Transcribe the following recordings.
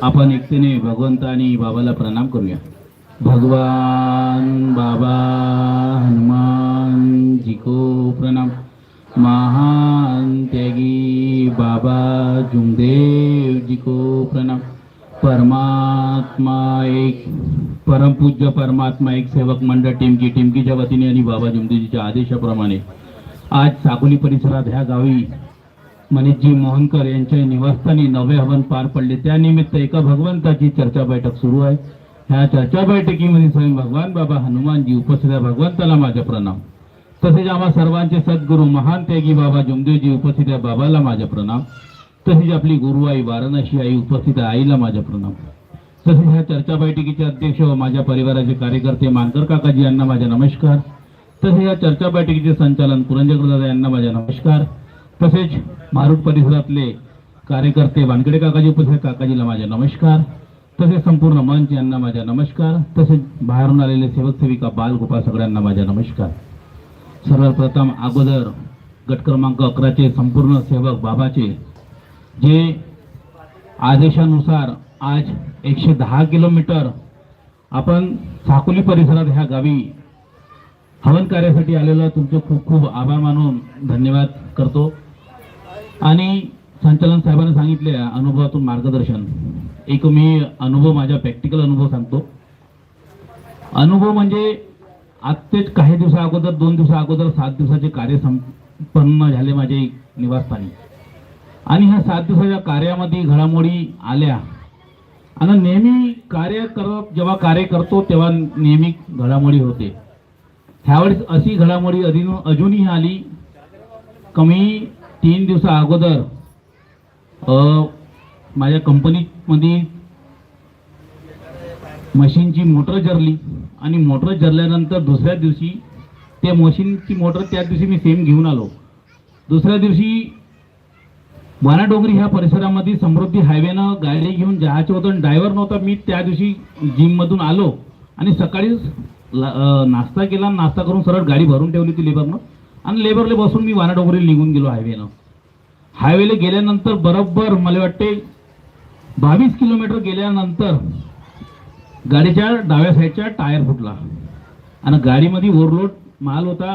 आपण एकतेने भगवंत आणि बाबाला प्रणाम करूया. भगवान बाबा हनुमान जी को प्रणाम. महान त्यागी बाबा जुमदेव जी को प्रणाम. परमात्मा एक परमपूज्य परमात्मा एक सेवक मंडळ टिमकीच्या वतीने आणि बाबा जुमदेवजीच्या आदेशाप्रमाणे आज साकोली परिसरात ह्या गावी मनीषजी मोहनकर यांच्या निवासस्थानी नवे हवन पार पडले. त्यानिमित्त एका भगवंताची चर्चा बैठक सुरू आहे. ह्या चर्चा बैठकीमध्ये स्वयं भगवान बाबा हनुमानजी उपस्थित आहे. भगवंताला माझा प्रणाम. तसेच आम्हा सर्वांचे सद्गुरू महान त्यागी बाबा जुमदेवजी उपस्थित आहे. बाबाला माझा प्रणाम. तसेच आपली गुरुआई वाराणसी आई उपस्थित आहे. आईला माझा प्रणाम. तसेच ह्या चर्चा बैठकीचे अध्यक्ष व माझ्या परिवाराचे कार्यकर्ते मानकर काकाजी यांना माझा नमस्कार. तसेच या चर्चा बैठकीचे संचालन पुरंजकर दादा यांना माझा नमस्कार. तसेच मारूट परिसरातले कार्यकर्ते वानकडे काकाजी उपस्थित काकाजीला माझा नमस्कार. तसेच संपूर्ण मंच यांना माझा नमस्कार. तसेच बाहेरून आलेले सेवक सेविका बालगोपाळ सगळ्यांना माझा नमस्कार. सर्वप्रथम अगोदर गट क्रमांक 11चे संपूर्ण सेवक बाबाचे जे आदेशानुसार आज 110 किलोमीटर आपण साकोली परिसरात ह्या गावी हवन कार्यासाठी आलेला तुमचे खूप खूप आभार मानून धन्यवाद करतो. आणि संचालन साहेबांनी सांगितले अनुभवातून मार्गदर्शन. एक मी अनुभव माझा प्रॅक्टिकल अनुभव सांगतो. अनुभव म्हणजे आत्ताच काही दिवसा अगोदर 2 दिवसा अगोदर 7 दिवसाचे कार्य संपन्न झाले माझे निवासस्थानी. आणि ह्या 7 दिवसाच्या कार्यामध्ये घडामोडी आल्या आणि नेहमी कार्य करत जेव्हा कार्य करतो तेव्हा नेहमी घडामोडी होते. ह्यावेळेस अशी घडामोडी अजूनही आली. कमी 3 दिवसा अगोदर माझ्या कंपनीमध्ये मशीनची मोटर जरली आणि मोटर जरल्यानंतर दुसऱ्या दिवशी त्या मशीनची मोटर त्या दिवशी मी सेम घेऊन आलो. दुसऱ्या दिवशी वानाडोंगरी ह्या परिसरामध्ये समृद्धी हायवेनं गाडी घेऊन जायचं होतं आणि ड्रायव्हर नव्हता. मी त्या दिवशी जिममधून आलो आणि सकाळीच नाश्ता केला. नाश्ता करून सरळ गाडी भरून ठेवली होती लेबरनं आणि लेबरला बसून मी वानाडोंगरीला निघून गेलो हायवेनं. हायवेला गेल्यानंतर बरोबर मला वाटते 22 किलोमीटर गेल्यानंतर गाडीच्या डाव्या साईडच्या टायर फुटला आणि गाडीमध्ये ओव्हरलोड माल होता.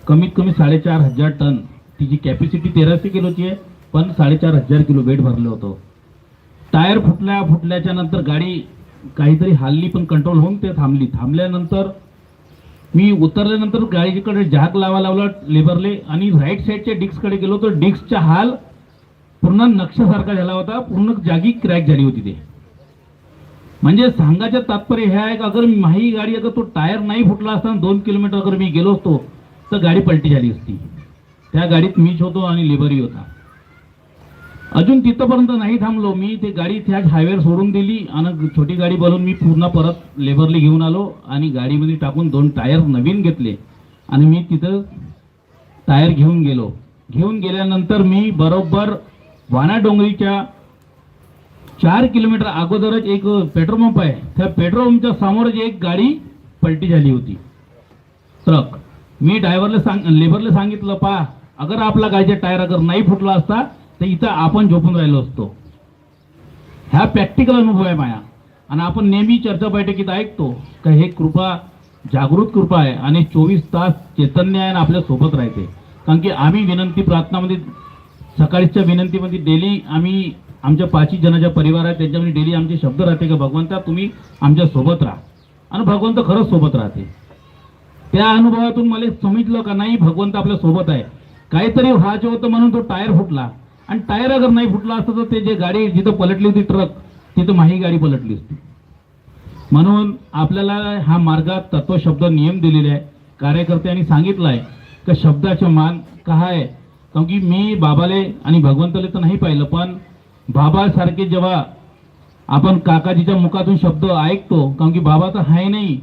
कमीत कमी 4,500 टन. तिची कॅपॅसिटी 1300 किलोची आहे पण 4,500 किलो वेट भरलं होतं. टायर फुटल्याच्या नंतर गाडी काहीतरी हल्ली पण कंट्रोल होऊन ते थांबली. थांबल्यानंतर मी उतरल्यानंतर गाडीकडे जॅक लावला लेबरले आणि राईट साईडच्या डिस्ककडे गेलो तर डिस्कचा हाल पूर्ण नक्षासारखा झाला होता. पूर्ण जागी क्रॅक झाली होती. ते म्हणजे सांगायचं तात्पर्य हे आहे की अगर माझी गाडी अगर तो टायर नाही फुटला असता 2 किलोमीटर अगर मी गेलो असतो तर गाडी पलटी झाली असती. त्या गाडीत मीच होतो आणि लेबरही होता. अजून तिथपर्यंत नाही थांबलो मी. ते गाडी त्याच हायवेवर सोडून दिली आणि छोटी गाडी बोलवून मी पूर्ण परत लेबरला घेऊन आलो आणि गाडीमध्ये टाकून 2 टायर नवीन घेतले आणि मी तिथं टायर घेऊन गेलो. घेऊन गेल्यानंतर मी बरोबर वानाडोंगरीच्या 4 किलोमीटर अगोदरच एक पेट्रोल पंप आहे. त्या पेट्रोल पंपच्या समोरच एक गाडी पलटी झाली होती, ट्रक. मी ड्रायव्हरला लेबरला सांगितलं पहा अगर आपला गाडीचा टायर अगर नाही फुटला असता तर इथं आपण झोपून राहिलो असतो. ह्या प्रॅक्टिकल अनुभव आहे माझा. आणि आपण नेहमी चर्चा बैठकीत ऐकतो का हे कृपा जागृत कृपा आहे आणि 24 तास चैतन्य आहे आणि आपल्या सोबत राहते. कारण की आम्ही विनंती प्रार्थनामध्ये सकाळच्या विनंतीमध्ये डेली आम्ही आमच्या 5 जणांच्या परिवार आहे त्यांच्यामध्ये डेली आमचे शब्द राहते की भगवंता तुम्ही आमच्या सोबत राहा. आणि भगवंत खरंच सोबत राहते. त्या अनुभवातून मला समजलं का नाही भगवंत आपल्या सोबत आहे. काहीतरी व्हायचं होतं म्हणून तो टायर फुटला आणि टायर अगर नाही फुटला असतं तर ते जे गाडी जिथं पलटली होती ट्रक तिथं माही गाडी पलटली असती. म्हणून आपल्याला हा मार्गात तत्वशब्द नियम दिलेले आहे. कार्यकर्त्यांनी सांगितलं आहे की शब्दाचे मान काय आहे. कारण की मी बाबाले आणि भगवंताले तर नाही पाहिलं पण बाबासारखे जेव्हा आपण काकाजीच्या मुखातून शब्द ऐकतो कारण की बाबा तर आहे नाही.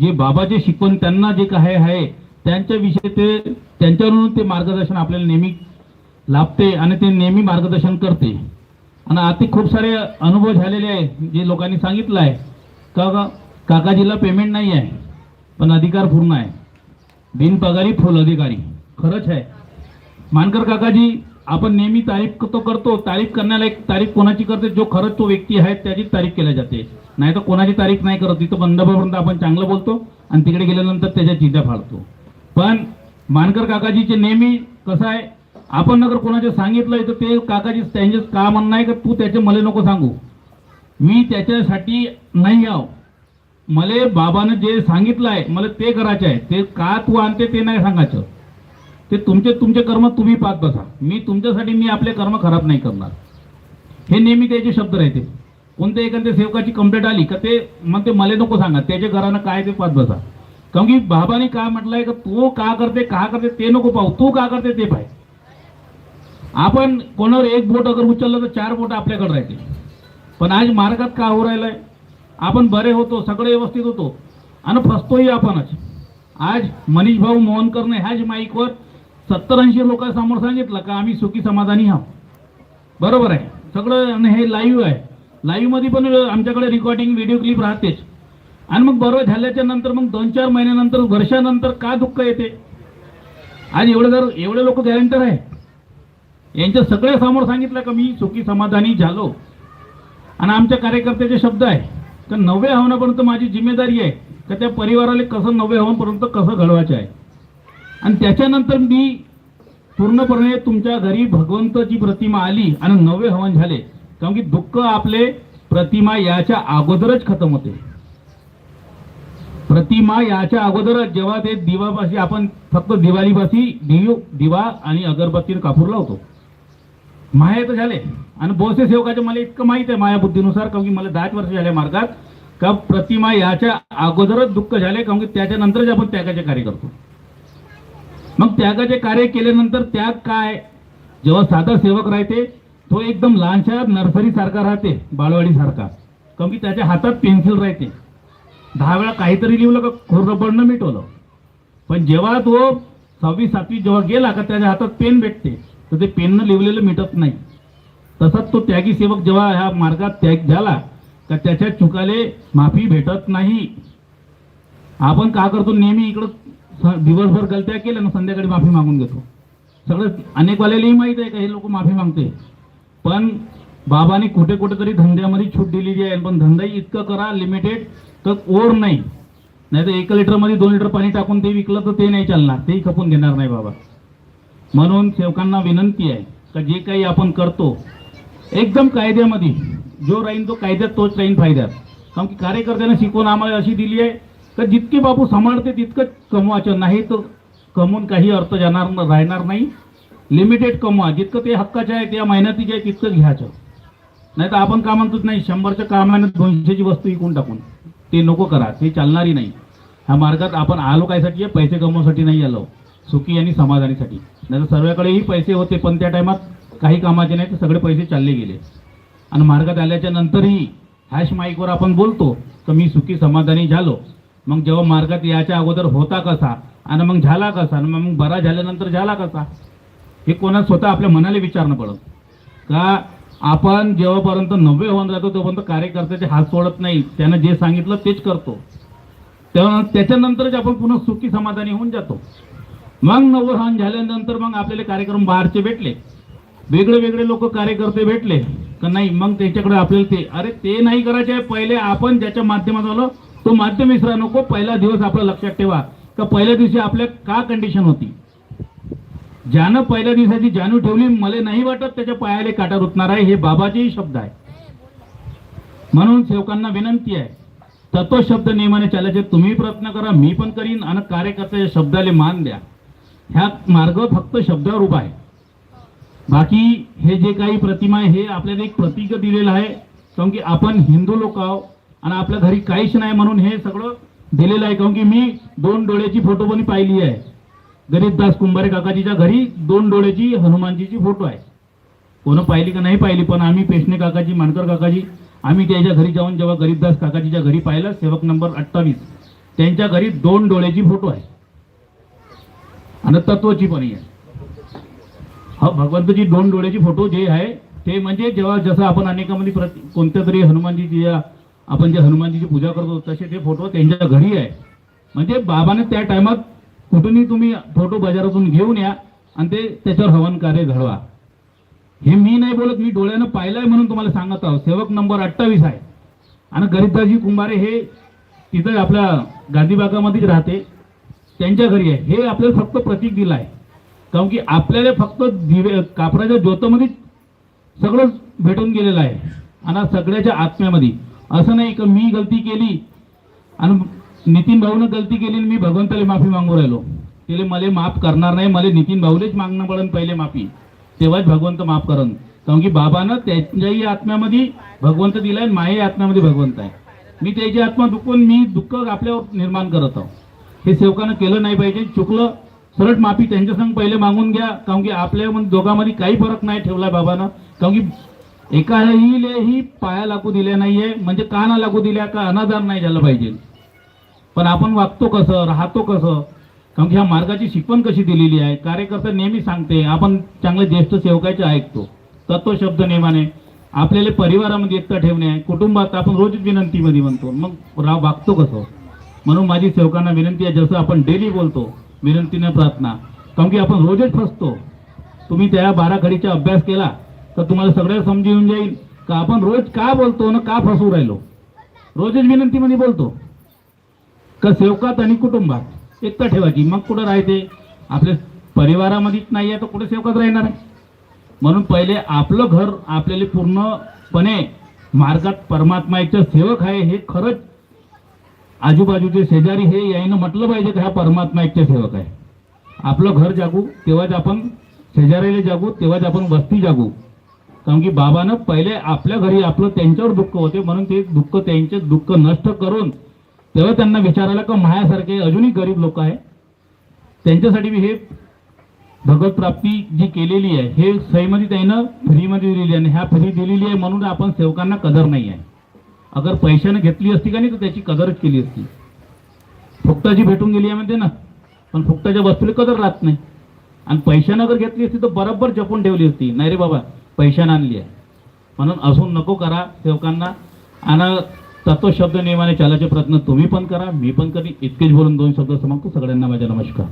जे बाबाचे शिकवण त्यांना जे काय आहे त्यांच्याविषयी ते त्यांच्यावरून ते मार्गदर्शन आपल्याला नेहमी लाभते आणि ते नेहमी मार्गदर्शन करते. आणि आता खूप सारे अनुभव झालेले आहे जे लोकांनी सांगितलं आहे का काकाजीला पेमेंट नाही आहे पण अधिकार पूर्ण आहे. बिनपगारी फुल अधिकारी. खरंच आहे. मानकर काकाजी आपण नेहमी तारीफ तो करतो, तारीफ करण्याला एक तारीफ कोणाची करते, जो खरंच तो व्यक्ती आहे त्याची तारीफ केली जाते, नाही तर कोणाची तारीफ नाही करत. तिथं बंदापर्यंत आपण चांगलं बोलतो आणि तिकडे गेल्यानंतर त्याच्या चिंता फाडतो. पण मानकर काकाजीचे नेहमी कसं आहे, आपण अगर कोणाचे सांगितलंय तर ते काकाजी त्यांचे का म्हणणं आहे का तू त्याचे मला नको सांगू, मी त्याच्यासाठी नाही आहो, मला बाबानं जे सांगितलं आहे मला ते करायचं आहे, ते का तू आणते ते नाही सांगायचं, ते तुमचे कर्म तुम्ही पाहत बसा, मी तुमच्यासाठी मी आपले कर्म खराब नाही करणार. हे नेहमी त्याचे शब्द राहते. कोणत्या एखाद्या सेवकाची कंप्लेंट आली का ते मग ते मला नको सांगा, त्याच्या घरानं काय ते पाहत बसा. कारण की बाबाने काय म्हटलंय का तू का करते ते नको पाहू, तू का करते ते पाय. आपण कोणावर एक बोट अगर उचललं तर 4 बोट आपल्याकडे राहते. पण आज मार्गात का हो राहिलाय, आपण बरे होतो, सगळे व्यवस्थित होतो आणि फसतोही आपणच. आज मनीष भाऊ मोहनकरने ह्याच माईकवर 70-80 लोकांसमोर सांगितलं का आम्ही सुखी समाधानी आहोत. बरोबर आहे सगळं, आणि हे लाईव्ह आहे. लाईव्ह मध्ये पण आमच्याकडे रेकॉर्डिंग व्हिडिओ क्लिप राहतेच. आणि मग बरोबर झाल्याच्या नंतर मग 2-4 महिन्यानंतर वर्षानंतर का दुःख येते. आज एवढे लोक गॅरंटर आहे, यांच्या सगळ्या समोर सांगितलं का मी सुखी समाधानी झालो. आणि आमच्या कार्यकर्त्याचे शब्द आहे का 90 होण्यापर्यंत माझी जिम्मेदारी आहे का त्या परिवाराला कसं 90 होण्यापर्यंत कसं घडवायचं आहे. आणि त्याच्यानंतर मी पूर्णपणे तुमच्या घरी भगवंताची प्रतिमा आली आणि 90 हवन झाले. कारण की दुःख आपले प्रतिमा याच्या अगोदरच खतम होते. प्रतिमा याच्या अगोदरच जेव्हा ते दिवापाशी आपण फक्त दिवाळीपाशी दिवा आणि अगरबत्ती कापूर लावतो, माया तर झाले. आणि बहुसे सेवकाचे मला इतकं माहित आहे माया बुद्धीनुसार, कारण की मला 10 वर्ष झाले मार्गात, का प्रतिमा याच्या अगोदरच दुःख झाले. कारण की त्याच्यानंतरच आपण त्यागाचे कार्य करतो. मग त्यागाचे कार्य केल्यानंतर त्याग काय, जेव्हा साधा सेवक राहते तो एकदम लहानशा नर्सरी सारखा राहते, बालवाडी सारखा. कारण की त्याच्या हातात पेन्सिल राहते, 10 वेळा काहीतरी लिहिलं का खोरबडनं मिटवलं. पण जेव्हा तो 6वी-7वी जेव्हा गेला का त्याच्या हातात पेन भेटते, तर ते पेननं लिहिलेलं मिटत नाही. तसंच तो त्यागी सेवक जेव्हा ह्या मार्गात त्याग झाला का त्याच्या चुकाले माफी भेटत नाही. आपण का करतो नेहमी इकडं दिवसभर गलत्या केल्या ना संध्याकाळी माफी मागून घेतो. सगळं अनेक वाल्यालाही माहित आहे का हे लोक माफी मागते. पण बाबाने कुठे तरी धंद्यामध्ये छूट दिलेली आहे. पण धंदाही इतकं करा लिमिटेड तर ओर नाही तर 1 लिटरमध्ये 2 लिटर पाणी टाकून ते विकलं तर ते नाही चालणार, तेही खपून घेणार नाही बाबा. म्हणून सेवकांना विनंती आहे का जे काही आपण करतो एकदम कायद्यामध्ये, जो राहीन तो कायद्यात तोच राहीन फायद्यात. कारण की कार्यकर्त्यांना शिकवून आम्हाला अशी दिली आहे का जितके बापू सांभाळते तितकंच कमवायचं, नाही तर कमवून काही अर्थ राहणार नाही. लिमिटेड कमवा, जितकं ते हक्काचे आहे त्या मेहनतीचे आहे तितकंच घ्यायचं. नाही तर आपण का म्हणतोच नाही 100च्या कामाने 200ची वस्तू विकून टाकून, ते नको करा, ते चालणारी नाही. ह्या मार्गात आपण आलो कायसाठी आहे, पैसे कमवण्यासाठी नाही आलो, सुखी आणि समाधानीसाठी. नाही तर सर्वांकडेही पैसे होते पण त्या टायमात काही कामाचे नाही, तर सगळे पैसे चालले गेले. आणि मार्गात आल्याच्या नंतरही हॅश माईकवर आपण बोलतो तर मी सुखी समाधानी झालो. मग जेव्हा मार्गात याच्या अगोदर होता कसा आणि मग झाला कसा आणि मग बरा झाल्यानंतर झाला कसा, हे कोणा स्वतः आपल्या मनाला विचारणं पडत. का आपण जेव्हापर्यंत 90 होऊन जातो तोपर्यंत कार्यकर्त्याचे हात सोडत नाही, त्यानं जे सांगितलं तेच करतो. तेव्हा त्याच्यानंतरच आपण पुन्हा सुखी समाधानी होऊन जातो. मग 90 होऊन झाल्यानंतर मग आपल्याला कार्यक्रम बाहेरचे भेटले, वेगळे लोक कार्यकर्ते भेटले का नाही, मग त्याच्याकडे आपल्याला ते नाही करायचे आहे. पहिले आपण ज्याच्या माध्यमात आलो तो माध्यम विसरा नको. पहिला दिवस आपला लक्षात ठेवा का पहिल्या दिवशी आपल्या का कंडिशन होती. ज्यानं पहिल्या दिवसाची जाणीव ठेवली, मला नाही वाटत त्याच्या पायाला काटा रुतणार आहे, हे बाबाचेही शब्द आहे. म्हणून सेवकांना विनंती आहे तत्वशब्द नियमाने चालायचे. तुम्ही प्रयत्न करा, मी पण करीन, आणि कार्यकर्त्याच्या शब्दाला मान द्या. ह्या मार्ग फक्त शब्दावर उभा आहे. बाकी हे जे काही प्रतिमा आहे हे आपल्याला एक प्रतीक दिलेलं आहे. कारण की आपण हिंदू लोक आहोत आणि आपल्या घरी काहीच नाही म्हणून हे सगळं दिलेलं आहे. कारण की मी 2 डोळ्याची फोटो पण पाहिली आहे. गरीबदास कुंभारे काकाजीच्या घरी 2 डोळ्याची हनुमानजीची फोटो आहे. कोण पाहिली का नाही पाहिली, पण आम्ही पेशणे काकाजी, मानकर काकाजी, आम्ही त्याच्या घरी जाऊन जेव्हा गरीबदास काकाजीच्या घरी पाहिलं, सेवक नंबर 28, त्यांच्या घरी 2 डोळ्याची फोटो आहे आणि तत्वची पण आहे. हा भगवंताची 2 डोळ्याची फोटो जे आहे ते म्हणजे जेव्हा जसं आपण अनेकामध्ये कोणत्या तरी हनुमानजी आपण जे हनुमानजीची पूजा करतो तसे ते फोटो त्यांच्या घरी आहे. म्हणजे बाबाने त्या टायमात कुठूनही तुम्ही फोटो बाजारातून घेऊन या आणि ते त्याच्यावर हवन कार्य घडवा. हे मी नाही बोलत, मी डोळ्यानं पाहिलंय म्हणून तुम्हाला सांगत आहोत. सेवक नंबर 28 आहे आणि गरीबदासजी कुंभारे हे तिथं आपल्या गांधीबागामध्येच राहते, त्यांच्या घरी आहे. हे आपल्याला फक्त प्रतीक दिलं आहे, कारण की आपल्याला फक्त दिवे कापडाच्या ज्योतामध्येच सगळं भेटून गेलेलं आहे आणि सगळ्याच्या आत्म्यामध्ये. असं नाही की मी गलती केली आणि नितीन भाऊनं गलती केली आणि मी भगवंताला माफी मागू राहिलो. तिले मला माफ करणार नाही, मला नितीन भाऊलेच मागणं पडन पहिले माफी, तेव्हाच भगवंत माफ करन. कारण की बाबानं त्यांच्याही आत्म्यामध्ये भगवंत दिलाय आणि माझ्याही आत्म्यामध्ये भगवंत आहे. मी त्याची आत्मा दुखवून मी दुःख आपल्यावर निर्माण करत आहो. हे सेवकानं केलं नाही पाहिजे. चुकलं सरळ माफी त्यांच्या संग पहिले मागून घ्या, कारण की आपल्या दोघांमध्ये काही फरक नाही ठेवलाय बाबानं. कारण की एकाही पाया लागू दिल्या नाहीये, म्हणजे काना लागू दिल्या का अनादर नाही झालं पाहिजे. पण आपण वागतो कसं, राहतो कसं, कारण की ह्या मार्गाची शिकवण कशी दिलेली आहे. कार्यकर्ता नेहमी सांगते, आपण चांगले ज्येष्ठ सेवकाचे ऐकतो. तत्व शब्द नेमाने आपल्याला परिवारामध्ये एकता ठेवणे आहे, कुटुंबात आपण रोज विनंतीमध्ये म्हणतो, मग वागतो कसं. म्हणून माझी सेवकांना विनंती आहे, जसं आपण डेली बोलतो विनंतीने प्रार्थना, कारण की आपण रोजच फसतो. तुम्ही त्या 12 घडीचा अभ्यास केला तर तुम्हाला सगळं समजून जाईल का आपण रोज का बोलतो ना का फसू राहिलो. रोजच विनंतीमध्ये बोलतो का सेवकात आणि कुटुंबात एकता ठेवायची, मग कुठं राहते. आपल्या परिवारामध्येच नाही आहे तर कुठे सेवकात राहणार आहे. म्हणून पहिले आपलं घर आपल्याला पूर्णपणे मार्गात परमात्माचे सेवक आहे हे खरंच आजूबाजूचे शेजारी हे यायनं म्हटलं पाहिजे की हा परमात्मा एकचे सेवक आहे. आपलं घर जागू तेव्हाच आपण शेजारीला जागू, तेव्हाच आपण वस्ती जागू. कारण की बाबानं पहिले आपल्या घरी आपलं त्यांच्यावर दुःख होते, म्हणून ते दुःख त्यांचे दुःख नष्ट करून तेव्हा त्यांना विचारायला का माझ्यासारखे अजूनही गरीब लोक आहे त्यांच्यासाठी मी हे भगवत प्राप्ती जी केलेली आहे हे सहीमध्ये त्यानं फ्रीमध्ये दिलेली आहे. आणि ह्या फ्री दिलेली आहे म्हणून आपण सेवकांना कदर नाही आहे. अगर पैशाने घेतली असती का नाही तर त्याची कदरच केली असती. फुकटाची भेटून गेली आहे म्हणते ना, पण फुकटाच्या वस्तूला कदर राहत नाही. आणि पैशानं अगर घेतली असती तर बरोबर जपून ठेवली असती. नाही रे बाबा पैशानं आणली आहे म्हणून असून नको करा सेवकांना. आणि तत्वशब्द नियमाने चालायचे प्रयत्न तुम्ही पण करा, मी पण करी. इतकेच बोलून 2 शब्द समाप्त. सगळ्यांना माझा नमस्कार.